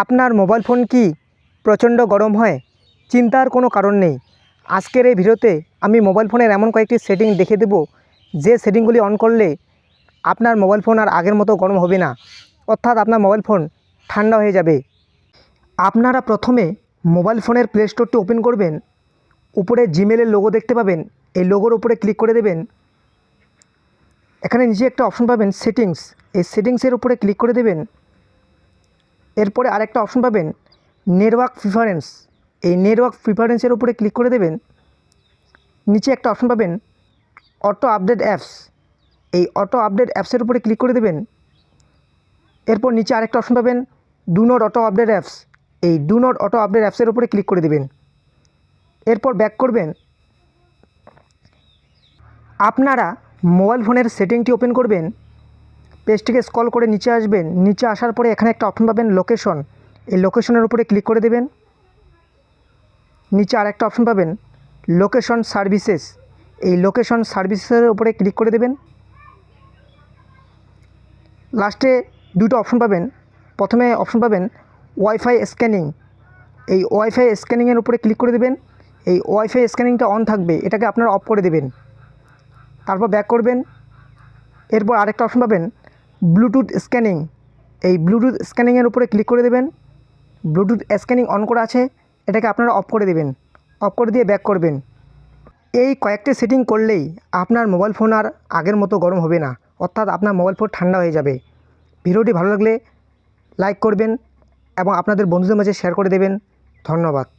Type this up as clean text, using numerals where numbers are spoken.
আপনার mobile phone কি প্রচণ্ড গরম হয়? চিন্তার কোনো কারণ নেই। আজকের এই ভিডিওতে আমি মোবাইল ফোনের এমন কয়েকটি সেটিং দেখিয়ে দেব, যে সেটিংগুলি অন করলে আপনার মোবাইল ফোন আর আগের মতো গরম হবে না, অর্থাৎ আপনার মোবাইল ফোন ঠান্ডা হয়ে যাবে। আপনারা প্রথমে মোবাইল ফোনের প্লে স্টোরটি ওপেন করবেন। উপরে জিমেলের লোগো দেখতে পাবেন, এই লোগোর উপরে ক্লিক করে দেবেন। এখানে নিচে একটা অপশন পাবেন সেটিংস, এই সেটিংসের উপরে ক্লিক করে দেবেন। এরপরে আরেকটা অপশন পাবেন নেটওয়ার্ক প্রিফারেন্স, এই নেটওয়ার্ক প্রিফারেন্সের উপরে ক্লিক করে দেবেন। নিচে একটা অপশন পাবেন অটো আপডেট অ্যাপস, এই অটো আপডেট অ্যাপসের উপরে ক্লিক করে দেবেন। এরপর নিচে আরেকটা অপশন পাবেন do not auto update apps, এই ডু নট অটো আপডেট অ্যাপসের উপরে ক্লিক করে দেবেন। এরপর ব্যাক করবেন। আপনারা মোবাইল ফোনের সেটিংটি ওপেন করবেন, পেজটিকে স্ক্রল করে নিচে আসবেন। নিচে আসার পরে এখানে একটা অপশন পাবেন লোকেশন, এই লোকেশনের উপরে ক্লিক করে দেবেন। নিচে আরেকটা অপশন পাবেন লোকেশন সার্ভিসেস, এই লোকেশন সার্ভিসেসের উপরে ক্লিক করে দেবেন। লাস্টে দুটো অপশন পাবেন। প্রথমে অপশন পাবেন ওয়াইফাই স্ক্যানিং, এই ওয়াইফাই স্ক্যানিংয়ের উপরে ক্লিক করে দেবেন। এই ওয়াইফাই স্ক্যানিংটা অন থাকবে, এটাকে আপনারা অফ করে দেবেন। তারপর ব্যাক করবেন। এরপর আরেকটা অপশন পাবেন ব্লুটুথ স্ক্যানিং, এই ব্লুটুথ স্ক্যানিংয়ের উপরে ক্লিক করে দেবেন। ব্লুটুথ স্ক্যানিং অন করা আছে, এটাকে আপনারা অফ করে দেবেন। অফ করে দিয়ে ব্যাক করবেন। এই কয়েকটি সেটিং করলেই আপনার মোবাইল ফোন আর আগের মতো গরম হবে না, অর্থাৎ আপনার মোবাইল ফোন ঠান্ডা হয়ে যাবে। ভিডিওটি ভালো লাগলে লাইক করবেন এবং আপনাদের বন্ধুদের মাঝে শেয়ার করে দেবেন। ধন্যবাদ।